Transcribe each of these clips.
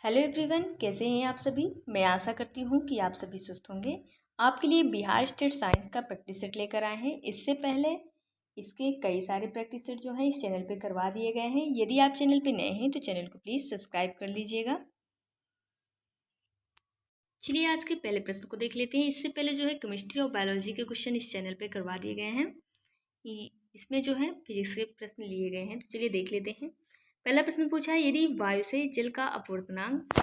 Hello everyone, कैसे हैं आप सभी। मैं आशा करती हूँ कि आप सभी स्वस्थ होंगे। आपके लिए बिहार स्टेट साइंस का प्रैक्टिस सेट लेकर आए हैं। इससे पहले इसके कई सारे प्रैक्टिस सेट जो हैं इस चैनल पे करवा दिए गए हैं। यदि आप चैनल पे नए हैं तो चैनल को प्लीज़ सब्सक्राइब कर लीजिएगा। चलिए आज के पहले प्रश्न को देख लेते हैं। इससे पहले जो है केमिस्ट्री और बायोलॉजी के क्वेश्चन इस चैनल पर करवा दिए गए हैं। इसमें जो है फिजिक्स के प्रश्न लिए गए हैं, तो चलिए देख लेते हैं। पहला प्रश्न पूछा है, यदि वायु से जल का अपवर्तनांक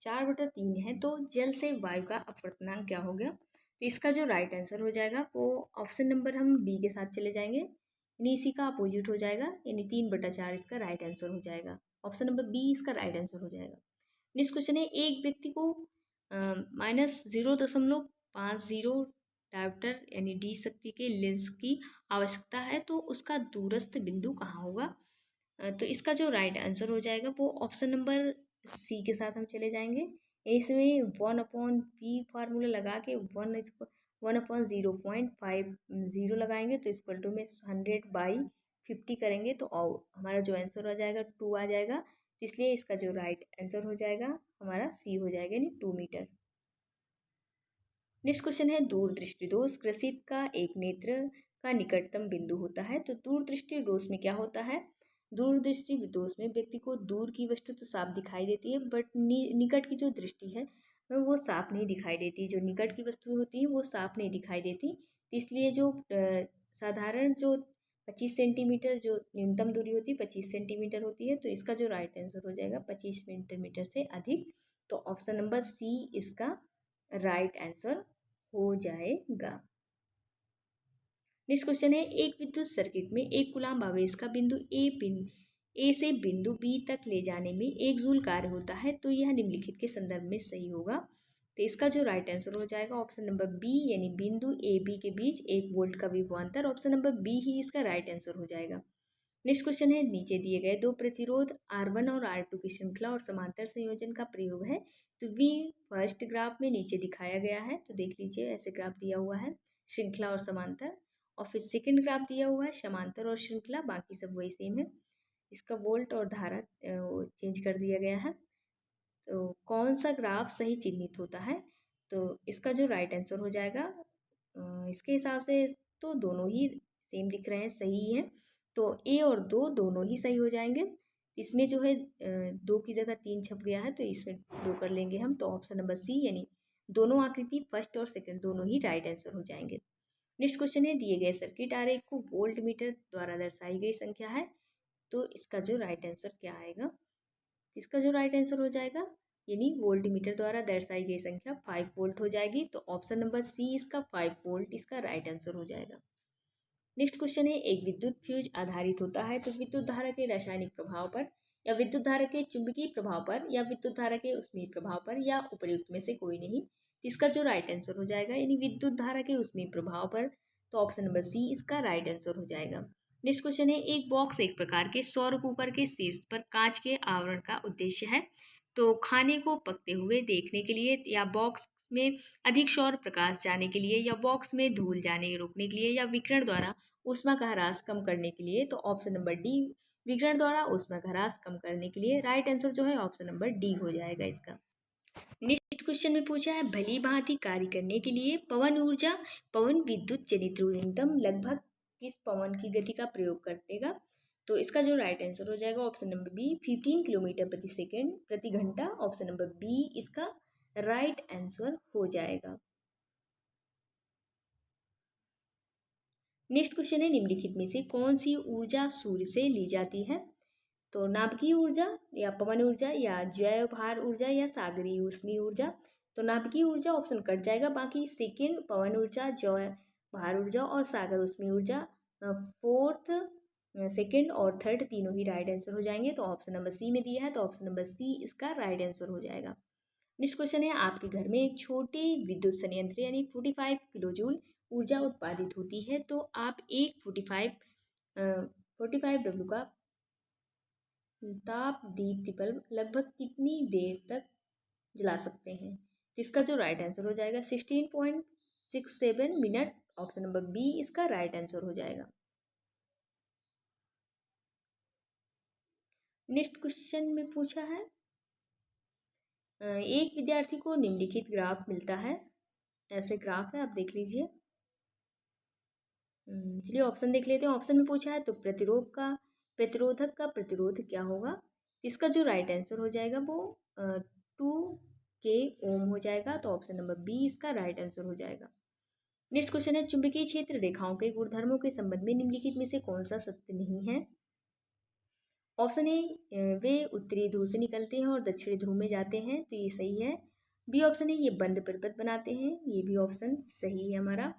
4/3 है तो जल से वायु का अपवर्तनांक क्या हो गया। तो इसका जो राइट आंसर हो जाएगा वो ऑप्शन नंबर हम बी के साथ चले जाएंगे, यानी इसी का अपोजिट हो जाएगा, यानी 3/4 इसका राइट आंसर हो जाएगा। ऑप्शन नंबर बी इसका राइट आंसर हो जाएगा। नेक्स्ट क्वेश्चन है, एक व्यक्ति को -0.50 डायोप्टर यानी डी शक्ति के लेंस की आवश्यकता है, तो उसका दूरस्थ बिंदु कहाँ होगा। तो इसका जो राइट आंसर हो जाएगा वो ऑप्शन नंबर सी के साथ हम चले जाएंगे। इसमें 1/p फार्मूला लगा के 1/0.50 लगाएंगे, तो इक्वल टू में 100/50 करेंगे तो हमारा जो आंसर हो जाएगा 2 आ जाएगा। इसलिए इसका जो राइट आंसर हो जाएगा हमारा सी हो जाएगा, यानी 2 मीटर। नेक्स्ट क्वेश्चन है, दूरदृष्टि दोष ग्रसित का एक नेत्र का निकटतम बिंदु होता है। तो दूरदृष्टि दोष में क्या होता है। दूरदृष्टि दोष में व्यक्ति को दूर की वस्तु तो साफ दिखाई देती है, बट निकट की जो दृष्टि है वो साफ नहीं दिखाई देती। जो निकट की वस्तुएं होती हैं वो साफ नहीं दिखाई देती। इसलिए जो साधारण जो 25 सेंटीमीटर जो न्यूनतम दूरी होती है 25 सेंटीमीटर होती है, तो इसका जो राइट आंसर हो जाएगा 25 सेंटीमीटर से अधिक। तो ऑप्शन नंबर सी इसका राइट आंसर हो जाएगा। नेक्स्ट क्वेश्चन है, एक विद्युत सर्किट में एक कूलाम्ब आवेश का बिंदु ए से बिंदु बी तक ले जाने में 1 जूल कार्य होता है, तो यह निम्नलिखित के संदर्भ में सही होगा। तो इसका जो राइट आंसर हो जाएगा ऑप्शन नंबर बी, यानी बिंदु ए बी के बीच 1 वोल्ट का विभवांतर। ऑप्शन नंबर बी ही इसका राइट आंसर हो जाएगा। नेक्स्ट क्वेश्चन है, नीचे दिए गए दो प्रतिरोध R1 और R2 की श्रृंखला और समांतर संयोजन का प्रयोग है। तो वी फर्स्ट ग्राफ में नीचे दिखाया गया है, तो देख लीजिए ऐसे ग्राफ दिया हुआ है श्रृंखला और समांतर, और फिर सेकंड ग्राफ दिया हुआ है समांतर और श्रृंखला, बाकी सब वही सेम है। इसका वोल्ट और धारा चेंज कर दिया गया है। तो कौन सा ग्राफ सही चिन्हित होता है, तो इसका जो राइट आंसर हो जाएगा इसके हिसाब से तो दोनों ही सेम दिख रहे हैं, सही है। तो ए और दो दोनों ही सही हो जाएंगे। इसमें जो है 2 की जगह 3 छप गया है, तो इसमें 2 कर लेंगे हम, तो ऑप्शन नंबर सी, यानी दोनों आकृति फर्स्ट और सेकंड दोनों ही राइट आंसर हो जाएंगे। नेक्स्ट क्वेश्चन है, दिए गए सर्किट आरेख को वोल्ट मीटर द्वारा दर्शाई गई संख्या है, तो इसका जो राइट आंसर क्या आएगा। इसका जो राइट आंसर हो जाएगा, यानी वोल्ट मीटर द्वारा दर्शाई गई संख्या 5 वोल्ट हो जाएगी। तो ऑप्शन नंबर सी इसका 5 वोल्ट इसका राइट आंसर हो जाएगा। नेक्स्ट क्वेश्चन है, एक विद्युत फ्यूज आधारित होता है तो विद्युत धारा के रासायनिक प्रभाव पर, या विद्युत धारा के चुंबकीय प्रभाव पर, या विद्युत धारा के ऊष्मीय प्रभाव पर, या उपर्युक्त में से कोई नहीं। इसका जो राइट आंसर हो जाएगा, यानी विद्युत धारा के ऊष्मीय प्रभाव पर, तो ऑप्शन नंबर सी इसका राइट आंसर हो जाएगा। नेक्स्ट क्वेश्चन है, एक बॉक्स एक प्रकार के सौर कुकर के शीर्ष पर कांच के आवरण का उद्देश्य है। तो खाने को पकते हुए देखने के लिए, या बॉक्स में अधिक सौर प्रकाश जाने के लिए, या बॉक्स में धूल जाने रोकने के लिए, या विकिरण द्वारा ऊष्मा का ह्रास कम करने के लिए। तो ऑप्शन नंबर डी, विकिरण द्वारा ऊष्मा का ह्रास कम करने के लिए। राइट आंसर जो है ऑप्शन नंबर डी हो जाएगा इसका। नेक्स्ट क्वेश्चन में पूछा है, भली भांति कार्य करने के लिए पवन विद्युत जनित इंधन लगभग किस पवन की गति का प्रयोग करेगा। तो इसका जो राइट आंसर हो जाएगा ऑप्शन नंबर बी, 15 किलोमीटर प्रति सेकेंड प्रति घंटा। ऑप्शन नंबर बी इसका राइट आंसर हो जाएगा। नेक्स्ट क्वेश्चन है, निम्नलिखित में से कौन सी ऊर्जा सूर्य से ली जाती है। तो नाभिकीय ऊर्जा, या पवन ऊर्जा, या जैव भार ऊर्जा, या सागरीय ऊष्मीय ऊर्जा। तो नाभिकीय ऊर्जा ऑप्शन कट जाएगा, बाकी सेकंड पवन ऊर्जा, जैव भार ऊर्जा और सागर ऊष्मीय ऊर्जा फोर्थ, सेकंड और थर्ड तीनों ही राइट आंसर हो जाएंगे। तो ऑप्शन नंबर सी में दिया है, तो ऑप्शन नंबर सी इसका राइट आंसर हो जाएगा। नेक्स्ट क्वेश्चन है, आपके घर में एक छोटे विद्युत संयंत्र यानी 45 किलो जूल ऊर्जा उत्पादित होती है, तो आप एक 45 डब्ल्यू का ताप दीप्ति बल्ब लगभग कितनी देर तक जला सकते हैं। जिसका जो राइट आंसर हो जाएगा 16.67 मिनट। ऑप्शन नंबर बी इसका राइट आंसर हो जाएगा। नेक्स्ट क्वेश्चन में पूछा है, एक विद्यार्थी को निम्नलिखित ग्राफ मिलता है, ऐसे ग्राफ है, आप देख लीजिए। चलिए ऑप्शन देख लेते हैं। ऑप्शन में पूछा है तो प्रतिरोधक का प्रतिरोध क्या होगा। इसका जो राइट आंसर हो जाएगा वो 2 k ओम हो जाएगा। तो ऑप्शन नंबर बी इसका राइट आंसर हो जाएगा। नेक्स्ट क्वेश्चन है, चुंबकीय क्षेत्र रेखाओं के गुणधर्मों के संबंध में निम्नलिखित में से कौन सा सत्य नहीं है। ऑप्शन ए, वे उत्तरी ध्रुव से निकलते हैं और दक्षिणी ध्रुव में जाते हैं, तो ये सही है। बी ऑप्शन है, ये बंद परिपथ बनाते हैं, ये भी ऑप्शन सही है हमारा।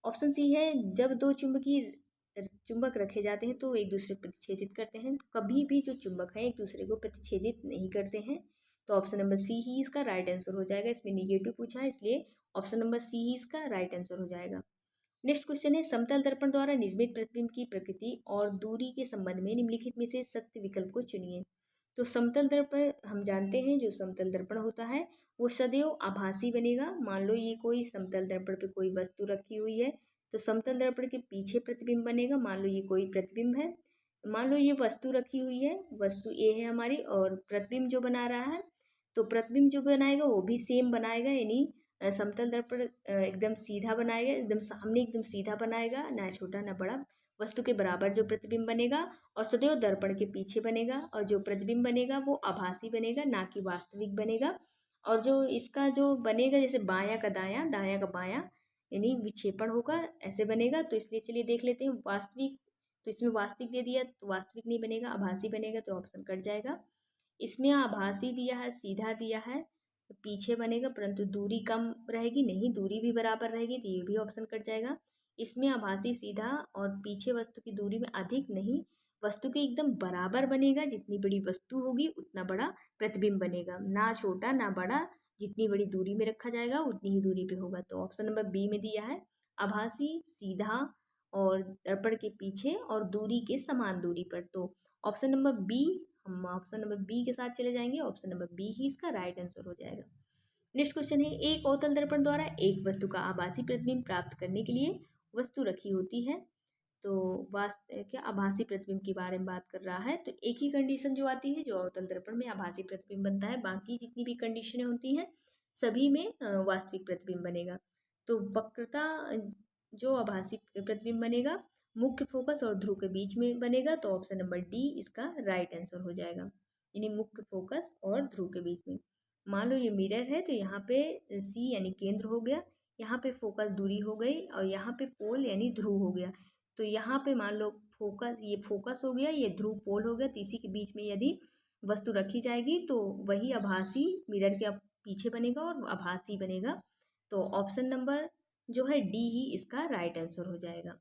ऑप्शन सी है, जब दो चुंबक रखे जाते हैं तो एक दूसरे को प्रतिच्छेदित करते हैं। कभी भी जो चुंबक है एक दूसरे को प्रतिच्छेदित नहीं करते हैं। तो ऑप्शन नंबर सी ही इसका राइट आंसर हो जाएगा। इसमें निगेटिव पूछा है, इसलिए ऑप्शन नंबर सी ही इसका राइट आंसर हो जाएगा। नेक्स्ट क्वेश्चन है, समतल दर्पण द्वारा निर्मित प्रतिबिंब की प्रकृति और दूरी के संबंध में निम्नलिखित में से सत्य विकल्प को चुनिए। तो समतल दर्पण हम जानते हैं, जो समतल दर्पण होता है वो सदैव आभासी बनेगा। मान लो ये कोई समतल दर्पण पे कोई वस्तु रखी हुई है, तो समतल दर्पण के पीछे प्रतिबिंब बनेगा। मान लो ये कोई प्रतिबिंब है, मान लो ये वस्तु रखी हुई है, वस्तु ए है हमारी, और प्रतिबिंब जो बना रहा है, तो प्रतिबिंब जो बनाएगा वो भी सेम बनाएगा, यानी समतल दर्पण एकदम सीधा बनाएगा, एकदम सामने एकदम सीधा बनाएगा, ना छोटा ना बड़ा, वस्तु के बराबर जो प्रतिबिंब बनेगा, और सदैव दर्पण के पीछे बनेगा। और जो प्रतिबिंब बनेगा वो आभासी बनेगा, ना कि वास्तविक बनेगा। और जो इसका जो बनेगा, जैसे बायां का दायां, दायां का बायां, यानी विक्षेपण होगा, ऐसे बनेगा। तो इसलिए चलिए देख लेते हैं वास्तविक। तो इसमें वास्तविक दे दिया तो वास्तविक नहीं बनेगा, आभासी बनेगा, तो ऑप्शन कट जाएगा। इसमें आभासी दिया है, सीधा दिया है, तो पीछे बनेगा, परंतु दूरी कम रहेगी, नहीं दूरी भी बराबर रहेगी, तो ये भी ऑप्शन कट जाएगा। इसमें आभासी सीधा और पीछे वस्तु की दूरी में अधिक नहीं, वस्तु के एकदम बराबर बनेगा। जितनी बड़ी वस्तु होगी उतना बड़ा प्रतिबिंब बनेगा, ना छोटा ना बड़ा, जितनी बड़ी दूरी में रखा जाएगा उतनी ही दूरी पे होगा। तो ऑप्शन नंबर बी में दिया है, आभासी सीधा और दर्पण के पीछे और दूरी के समान दूरी पर। तो ऑप्शन नंबर बी, हम ऑप्शन नंबर बी के साथ चले जाएंगे। ऑप्शन नंबर बी ही इसका राइट आंसर हो जाएगा। नेक्स्ट क्वेश्चन है, एक अवतल दर्पण द्वारा एक वस्तु का आभासी प्रतिबिंब प्राप्त करने के लिए वस्तु रखी होती है। तो वास्तव क्या आभासी प्रतिबिंब के बारे में बात कर रहा है। तो एक ही कंडीशन जो आती है, जो अवतल दर्पण में आभासी प्रतिबिंब बनता है, बाकी जितनी भी कंडीशनें होती हैं सभी में वास्तविक प्रतिबिंब बनेगा। तो वक्रता जो आभासी प्रतिबिंब बनेगा, मुख्य फोकस और ध्रुव के बीच में बनेगा। तो ऑप्शन नंबर डी इसका राइट आंसर हो जाएगा, यानी मुख्य फोकस और ध्रुव के बीच में। मान लो ये मिरर है, तो यहाँ पे सी यानी केंद्र हो गया, यहाँ पे फोकस दूरी हो गई, और यहाँ पे पोल यानी ध्रुव हो गया। तो यहाँ पे मान लो फोकस, ये फोकस हो गया, ये ध्रुव पोल हो गया। तो इसी के बीच में यदि वस्तु रखी जाएगी तो वही आभासी मिरर के पीछे बनेगा और आभासी बनेगा। तो ऑप्शन नंबर जो है डी ही इसका राइट आंसर हो जाएगा।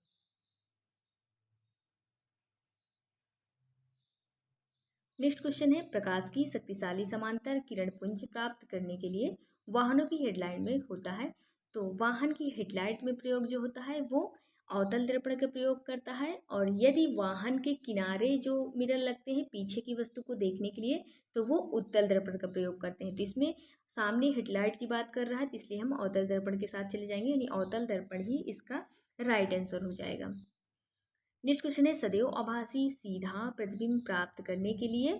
नेक्स्ट क्वेश्चन है, प्रकाश की शक्तिशाली समांतर किरण पुंज प्राप्त करने के लिए वाहनों की हेडलाइट में होता है। तो वाहन की हेडलाइट में प्रयोग जो होता है वो अवतल दर्पण का प्रयोग करता है। और यदि वाहन के किनारे जो मिरर लगते हैं पीछे की वस्तु को देखने के लिए, तो वो उत्तल दर्पण का प्रयोग करते हैं। तो इसमें सामने हेडलाइट की बात कर रहा है, तो इसलिए हम अवतल दर्पण के साथ चले जाएंगे, यानी अवतल दर्पण ही इसका राइट आंसर हो जाएगा। नेक्स्ट क्वेश्चन है, सदैव आभासी सीधा प्रतिबिंब प्राप्त करने के लिए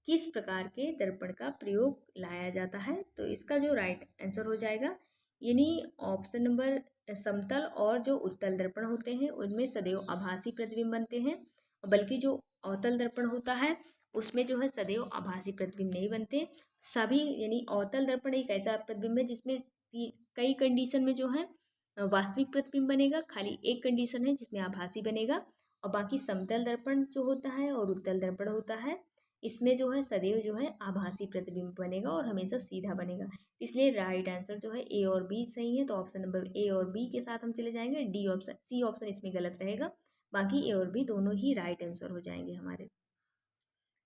किस प्रकार के दर्पण का प्रयोग लाया जाता है। तो इसका जो राइट आंसर हो जाएगा, यानी ऑप्शन नंबर समतल और जो उत्तल दर्पण होते हैं उनमें सदैव आभासी प्रतिबिंब बनते हैं, बल्कि जो अवतल दर्पण होता है उसमें जो है सदैव आभासी प्रतिबिंब नहीं बनते सभी। यानी अवतल दर्पण एक ऐसा प्रतिबिंब है जिसमें कई कंडीशन में जो है वास्तविक प्रतिबिंब बनेगा, खाली एक कंडीशन है जिसमें आभासी बनेगा। और बाकी समतल दर्पण जो होता है और उत्तल दर्पण होता है, इसमें जो है सदैव जो है आभासी प्रतिबिंब बनेगा और हमेशा सीधा बनेगा। इसलिए राइट आंसर जो है ए और बी सही है। तो ऑप्शन नंबर ए और बी के साथ हम चले जाएंगे। डी ऑप्शन, सी ऑप्शन इसमें गलत रहेगा, बाकी ए और बी दोनों ही राइट आंसर हो जाएंगे हमारे।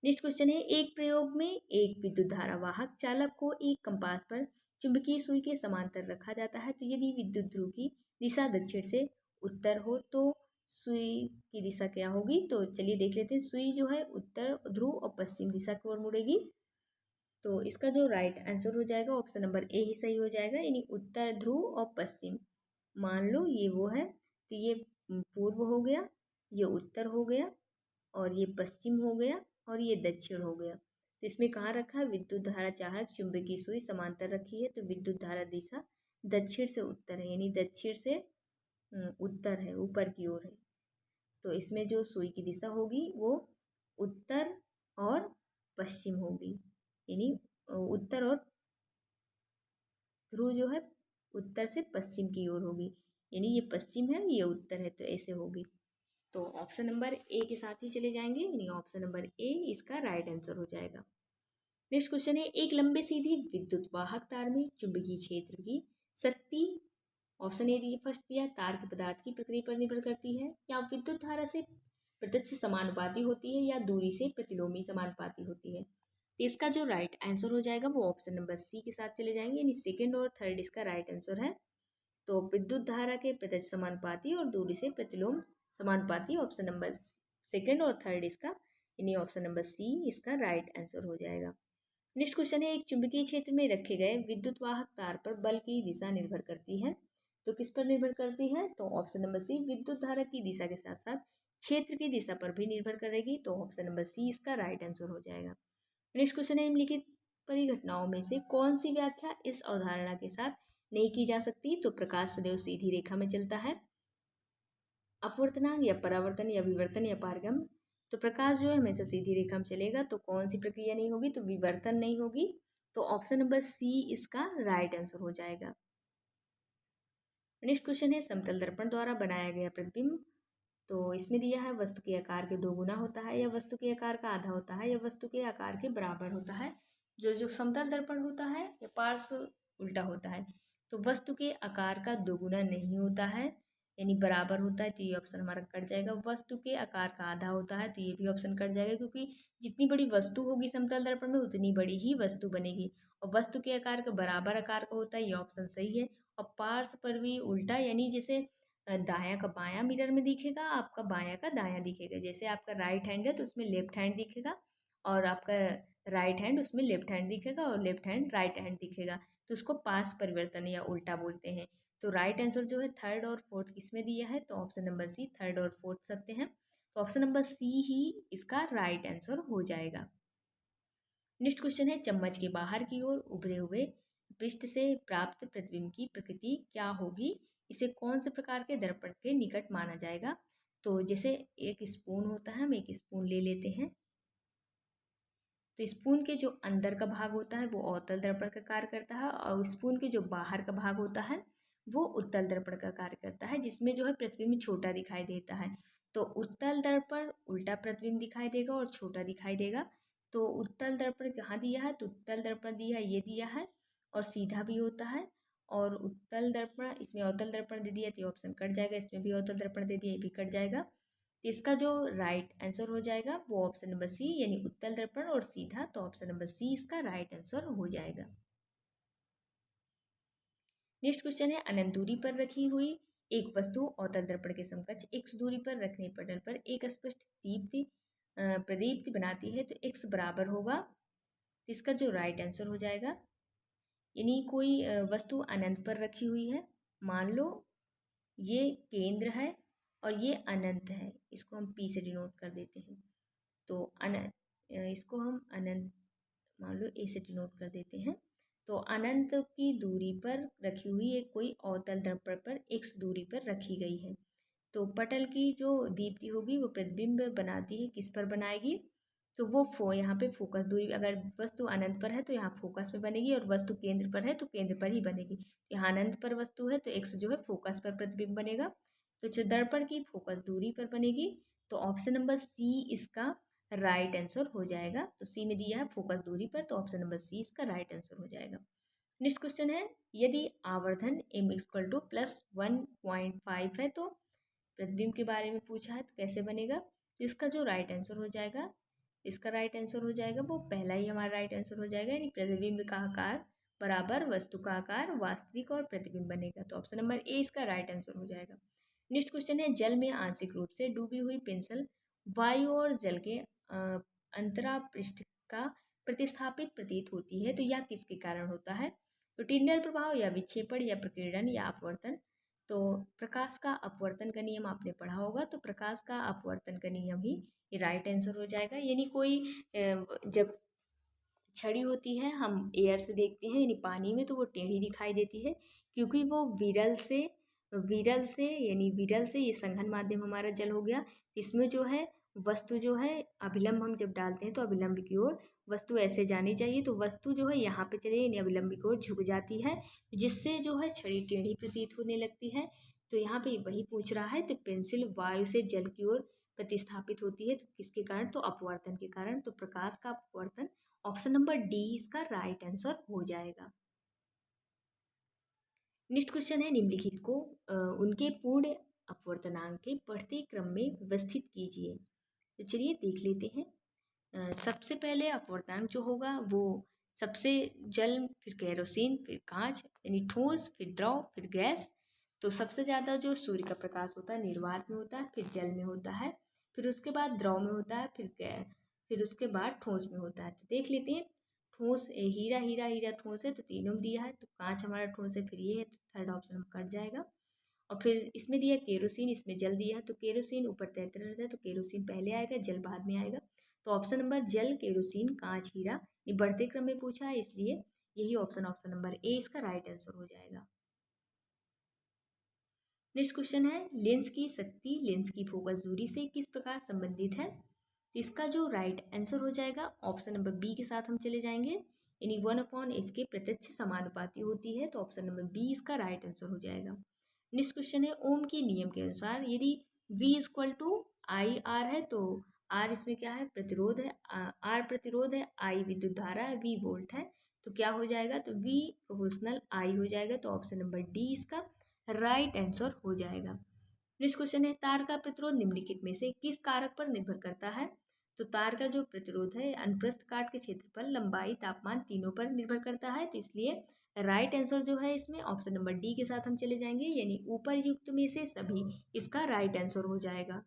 नेक्स्ट क्वेश्चन है, एक प्रयोग में एक विद्युत धारा वाहक चालक को एक कंपास पर चुंबकीय सुई के समांतर रखा जाता है। तो यदि विद्युत ध्रुव की दिशा दक्षिण से उत्तर हो तो सुई की दिशा क्या होगी। तो चलिए देख लेते हैं। सुई जो है उत्तर ध्रुव और पश्चिम दिशा की ओर मुड़ेगी। तो इसका जो राइट आंसर हो जाएगा ऑप्शन नंबर ए ही सही हो जाएगा, यानी उत्तर ध्रुव और पश्चिम। मान लो ये वो है, तो ये पूर्व हो गया, ये उत्तर हो गया, और ये पश्चिम हो गया, और ये दक्षिण हो गया। तो इसमें कहाँ रखा है, विद्युत धारा चाहक चुंबकीय सुई समांतर रखी है, तो विद्युत धारा दिशा दक्षिण से उत्तर है, यानी दक्षिण से उत्तर है, ऊपर की ओर है। तो इसमें जो सुई की दिशा होगी वो उत्तर और पश्चिम होगी, यानी उत्तर और ध्रुव जो है उत्तर से पश्चिम की ओर होगी, यानी ये पश्चिम है ये उत्तर है, तो ऐसे होगी। तो ऑप्शन नंबर ए के साथ ही चले जाएंगे, यानी ऑप्शन नंबर ए इसका राइट आंसर हो जाएगा। नेक्स्ट क्वेश्चन है, एक लंबे सीधी विद्युत वाहक तार में चुंबकीय क्षेत्र की शक्ति, ऑप्शन ए दिए फर्स्ट दिया, तार के पदार्थ की प्रकृति पर निर्भर करती है, या विद्युत धारा से प्रत्यक्ष समानुपाती होती है, या दूरी से प्रतिलोमी समानुपाती होती है। तो इसका जो राइट आंसर हो जाएगा वो ऑप्शन नंबर सी के साथ चले जाएंगे, यानी सेकेंड और थर्ड इसका राइट आंसर है। तो विद्युत धारा के प्रत्यक्ष समानुपाती और दूरी से प्रतिलोम समानुपाती, ऑप्शन नंबर सेकेंड और थर्ड इसका, यानी ऑप्शन नंबर सी इसका राइट आंसर हो जाएगा। नेक्स्ट क्वेश्चन है, एक चुंबकीय क्षेत्र में रखे गए विद्युत वाहक तार पर बल की दिशा निर्भर करती है, तो किस पर निर्भर करती है, तो ऑप्शन नंबर सी विद्युत धारा की दिशा के साथ साथ क्षेत्र की दिशा पर भी निर्भर करेगी, तो ऑप्शन नंबर सी इसका राइट आंसर हो जाएगा। नेक्स्ट क्वेश्चन है, निम्नलिखित परिघटनाओं में से कौन सी व्याख्या इस अवधारणा के साथ नहीं की जा सकती, तो प्रकाश सदैव सीधी रेखा में चलता है, अपवर्तनांक या परावर्तन या विवर्तन या पारगम, तो प्रकाश जो है हमेशा सीधी रेखा में चलेगा, तो कौन सी प्रक्रिया नहीं होगी, तो विवर्तन नहीं होगी, तो ऑप्शन नंबर सी इसका राइट आंसर हो जाएगा। नेक्स्ट क्वेश्चन है, समतल दर्पण द्वारा बनाया गया प्रतिबिंब, तो इसमें दिया है वस्तु के आकार के 2 गुना होता है, या वस्तु के आकार का आधा होता है, या वस्तु के आकार के बराबर होता है। जो जो समतल दर्पण होता है या पार्श्व उल्टा होता है, तो वस्तु के आकार का 2 गुना नहीं होता है, यानी बराबर होता है, तो ये ऑप्शन हमारा कट जाएगा। वस्तु के आकार का आधा होता है, तो ये भी ऑप्शन कट जाएगा, क्योंकि जितनी बड़ी वस्तु होगी समतल दर्पण में उतनी बड़ी ही वस्तु बनेगी, और वस्तु के आकार का बराबर आकार का होता है, ये ऑप्शन सही है। और पार्श्व पर भी उल्टा, यानी जैसे दायां का बायां मिरर में दिखेगा, आपका बायां का दायां दिखेगा, जैसे आपका राइट हैंड है तो उसमें लेफ्ट हैंड दिखेगा, और आपका राइट हैंड उसमें लेफ्ट हैंड दिखेगा, और लेफ्ट हैंड राइट हैंड दिखेगा, तो उसको पास परिवर्तन या उल्टा बोलते हैं। तो राइट आंसर जो है थर्ड और फोर्थ किसमें दिया है, तो ऑप्शन नंबर सी थर्ड और फोर्थ सकते हैं, तो ऑप्शन नंबर सी ही इसका राइट आंसर हो जाएगा। नेक्स्ट क्वेश्चन है, चम्मच के बाहर की ओर उभरे हुए पृष्ठ से प्राप्त प्रतिबिंब की प्रकृति क्या होगी, इसे कौन से प्रकार के दर्पण के निकट माना जाएगा। तो जैसे एक स्पून होता है, हम एक स्पून ले लेते हैं, तो स्पून के जो अंदर का भाग होता है वो अवतल दर्पण का कार्य करता है, और स्पून के जो बाहर का भाग होता है वो उत्तल दर्पण का कार्य करता है, जिसमें जो है प्रतिबिंब छोटा दिखाई देता है। तो उत्तल दर्पण उल्टा प्रतिबिंब दिखाई देगा और छोटा दिखाई देगा। तो उत्तल दर्पण कहाँ दिया है, तो उत्तल दर्पण दिया है, ये दिया है, और सीधा भी होता है। और उत्तल दर्पण, इसमें अवतल दर्पण दे दिया तो ऑप्शन कट जाएगा, इसमें भी अवतल दर्पण दे दिया, ये भी कट जाएगा। इसका जो राइट आंसर हो जाएगा वो ऑप्शन नंबर सी, यानी उत्तल दर्पण और सीधा, तो ऑप्शन नंबर सी इसका राइट आंसर हो जाएगा। नेक्स्ट क्वेश्चन है, अनंत दूरी पर रखी हुई एक वस्तु अवतल दर्पण के समकक्ष x दूरी पर रखने पटल पर एक स्पष्ट दीप्ति प्रदीप्ति बनाती है, तो x बराबर होगा, तो इसका जो राइट आंसर हो जाएगा, यानी कोई वस्तु अनंत पर रखी हुई है, मान लो ये केंद्र है और ये अनंत है, इसको हम P से डिनोट कर देते हैं, तो अनंत, इसको हम अनंत मान लो ए से डिनोट कर देते हैं। तो अनंत की दूरी पर रखी हुई एक कोई अवतल दर्पण पर x दूरी पर रखी गई है, तो पटल की जो दीप्ति होगी वो प्रतिबिंब बनाती है, किस पर बनाएगी, तो वो यहाँ पे फोकस दूरी, अगर वस्तु अनंत पर है तो यहाँ फोकस पे बनेगी, और वस्तु केंद्र पर है तो केंद्र पर ही बनेगी। यहाँ अनंत पर वस्तु है तो x जो है फोकस पर प्रतिबिंब बनेगा, तो जो दर्पण की फोकस दूरी पर बनेगी, तो ऑप्शन नंबर सी इसका राइट आंसर हो जाएगा। तो सी में दिया है फोकस दूरी पर, तो ऑप्शन नंबर सी इसका राइट आंसर हो जाएगा। नेक्स्ट क्वेश्चन है, यदि आवर्धन m इक्वल टू +1.5 है तो प्रतिबिंब के बारे में पूछा है, तो कैसे बनेगा, तो इसका जो राइट आंसर हो जाएगा, इसका राइट आंसर हो जाएगा वो पहला ही हमारा राइट आंसर हो जाएगा, यानी प्रतिबिंब का आकार बराबर वस्तु का आकार वास्तविक और प्रतिबिंब बनेगा, तो ऑप्शन नंबर ए इसका राइट आंसर हो जाएगा। नेक्स्ट क्वेश्चन है, जल में आंशिक रूप से डूबी हुई पेंसिल वायु और जल के अंतरा पृष्ठ का प्रतिस्थापित प्रतीत होती है, तो यह किसके कारण होता है, तो टिंडल प्रभाव या विक्षेपण या प्रकीर्णन या अपवर्तन। तो प्रकाश का अपवर्तन का नियम आपने पढ़ा होगा, तो प्रकाश का अपवर्तन का नियम ही ये राइट आंसर हो जाएगा, यानी कोई जब छड़ी होती है हम एयर से देखते हैं यानी पानी में तो वो टेढ़ी दिखाई देती है, क्योंकि वो विरल से ये संघन माध्यम हमारा जल हो गया। इसमें जो है वस्तु जो है अभिलंब हम जब डालते हैं तो अभिलंब की ओर वस्तु ऐसे जानी चाहिए, तो वस्तु जो है यहाँ पे चले यानी अभिलंब की ओर झुक जाती है, जिससे जो है छड़ी टेढ़ी प्रतीत होने लगती है। तो यहाँ पे वही पूछ रहा है, तो पेंसिल वायु से जल की ओर प्रतिस्थापित होती है, तो किसके कारण, तो अपवर्तन के कारण। तो प्रकाश का अपवर्तन, ऑप्शन नंबर डी इसका राइट आंसर हो जाएगा। नेक्स्ट क्वेश्चन है, निम्नलिखित को उनके पूर्ण अपवर्तनांक के बढ़ते क्रम में व्यवस्थित कीजिए। तो चलिए देख लेते हैं। सबसे पहले अपवर्तनांक जो होगा वो सबसे जल, फिर केरोसिन, फिर कांच यानी ठोस, फिर द्रव, फिर गैस। तो सबसे ज़्यादा जो सूर्य का प्रकाश होता है निर्वात में होता है, फिर जल में होता है, फिर उसके बाद द्रव में होता है, फिर उसके बाद ठोस में होता है। तो देख लेते हैं। ठोस हीरा हीरा हीरा ठोस है तो तीनों में दिया है, तो कांच हमारा ठोस है, फिर ये है, तो थर्ड ऑप्शन हम कट जाएगा। और फिर इसमें दिया केरोसिन, इसमें जल दिया है, तो केरोसिन ऊपर तैरते रहता है, तो केरोसिन पहले आएगा, जल बाद में आएगा। तो ऑप्शन नंबर जल, केरोसिन, कांच, हीरा, ये बढ़ते क्रम में पूछा है, इसलिए यही ऑप्शन नंबर ए इसका राइट आंसर हो जाएगा। नेक्स्ट क्वेश्चन है, लेंस की शक्ति लेंस की फोकस दूरी से किस प्रकार संबंधित है। इसका जो राइट आंसर हो जाएगा ऑप्शन नंबर बी के साथ हम चले जाएंगे, यानी 1/f के प्रत्यक्ष समानुपाती होती है, तो ऑप्शन नंबर बी इसका राइट आंसर हो जाएगा। नेक्स्ट क्वेश्चन है, ओम के नियम के अनुसार यदि V = IR है, तो R इसमें क्या है, प्रतिरोध है, R प्रतिरोध है, I विद्युत धारा है, V वोल्ट है, तो क्या हो जाएगा, तो V प्रोपोर्शनल I हो जाएगा, तो ऑप्शन नंबर डी इसका राइट आंसर हो जाएगा। नेक्स्ट क्वेश्चन है, तार का प्रतिरोध निम्नलिखित में से किस कारक पर निर्भर करता है। तो तार का जो प्रतिरोध है अनुप्रस्थ काट के क्षेत्रफल, लंबाई, तापमान तीनों पर निर्भर करता है, तो इसलिए राइट आंसर जो है इसमें ऑप्शन नंबर डी के साथ हम चले जाएंगे, यानी ऊपर युक्त में से सभी इसका राइट आंसर हो जाएगा।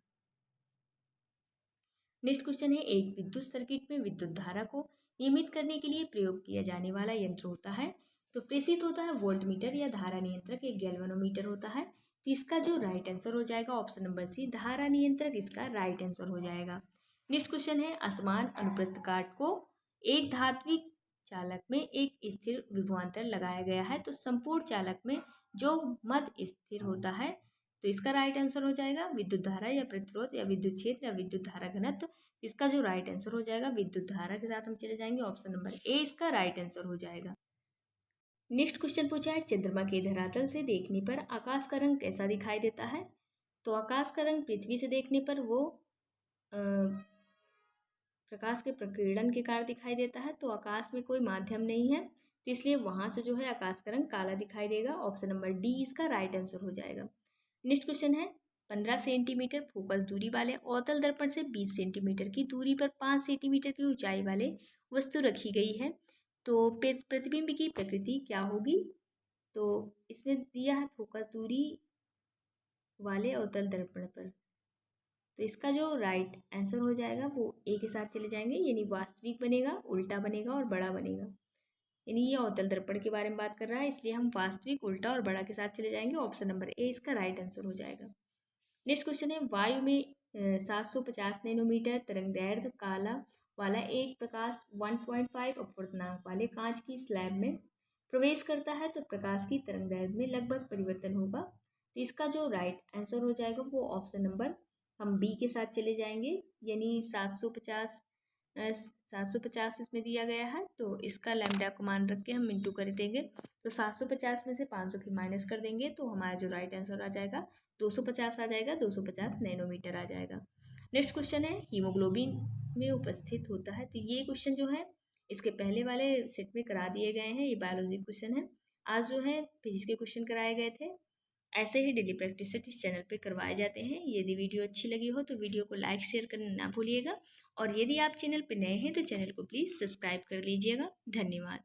नेक्स्ट क्वेश्चन है, एक विद्युत सर्किट में विद्युत धारा को नियमित करने के लिए प्रयोग किया जाने वाला यंत्र होता है, तो प्रेषित होता है वोल्टमीटर या धारा नियंत्रक एक गैल्वेनोमीटर होता है, तो इसका जो राइट आंसर हो जाएगा ऑप्शन नंबर सी, धारा नियंत्रक इसका राइट आंसर हो जाएगा। नेक्स्ट क्वेश्चन है, असमान अनुप्रस्थ काट को एक धात्विक चालक में एक स्थिर विभवांतर लगाया गया है, तो संपूर्ण चालक में जो मध्य स्थिर होता है, तो इसका राइट आंसर हो जाएगा विद्युत धारा या प्रतिरोध या विद्युत क्षेत्र या विद्युत धारा घनत्व। इसका जो राइट आंसर हो जाएगा विद्युत धारा के साथ हम चले जाएंगे, ऑप्शन नंबर ए इसका राइट आंसर हो जाएगा। नेक्स्ट क्वेश्चन पूछा है, चंद्रमा के धरातल से देखने पर आकाश का रंग कैसा दिखाई देता है। तो आकाश का रंग पृथ्वी से देखने पर वो प्रकाश के प्रकीर्णन के कारण दिखाई देता है, तो आकाश में कोई माध्यम नहीं है, तो इसलिए वहां से जो है आकाश का रंग काला दिखाई देगा, ऑप्शन नंबर डी इसका राइट आंसर हो जाएगा। नेक्स्ट क्वेश्चन है, 15 सेंटीमीटर फोकस दूरी वाले अवतल दर्पण से 20 सेंटीमीटर की दूरी पर 5 सेंटीमीटर की ऊंचाई वाले वस्तु रखी गई है, तो प्रतिबिंब की प्रकृति क्या होगी। तो इसमें दिया है फोकस दूरी वाले अवतल दर्पण पर, तो इसका जो राइट आंसर हो जाएगा वो ए के साथ चले जाएंगे, यानी वास्तविक बनेगा, उल्टा बनेगा और बड़ा बनेगा, यानी ये अवतल दर्पण के बारे में बात कर रहा है, इसलिए हम वास्तविक, उल्टा और बड़ा के साथ चले जाएंगे, ऑप्शन नंबर ए इसका राइट आंसर हो जाएगा। नेक्स्ट क्वेश्चन है, वायु में 750 नैनोमीटर तरंगदैर्घ्य काला वाला एक प्रकाश 1.5 अपवर्तनांक वाले कांच की स्लैब में प्रवेश करता है, तो प्रकाश की तरंगदैर्घ्य में लगभग परिवर्तन होगा, तो इसका जो राइट आंसर हो जाएगा वो ऑप्शन नंबर हम बी के साथ चले जाएंगे, यानी 750 इसमें दिया गया है, तो इसका लैम्डा को मान रख के हम इंटू कर देंगे, तो 750 में से 500 फिर माइनस कर देंगे, तो हमारा जो राइट आंसर आ जाएगा 250 आ जाएगा, 250 नैनोमीटर आ जाएगा। नेक्स्ट क्वेश्चन है, हीमोग्लोबिन में उपस्थित होता है, तो ये क्वेश्चन जो है इसके पहले वाले सेट में करा दिए गए हैं, ये बायोलॉजी क्वेश्चन है, आज जो है फिजिक्स के क्वेश्चन कराए गए थे। ऐसे ही डेली प्रैक्टिस सेट इस चैनल पे करवाए जाते हैं। यदि वीडियो अच्छी लगी हो तो वीडियो को लाइक शेयर करना ना भूलिएगा, और यदि आप चैनल पे नए हैं तो चैनल को प्लीज़ सब्सक्राइब कर लीजिएगा। धन्यवाद।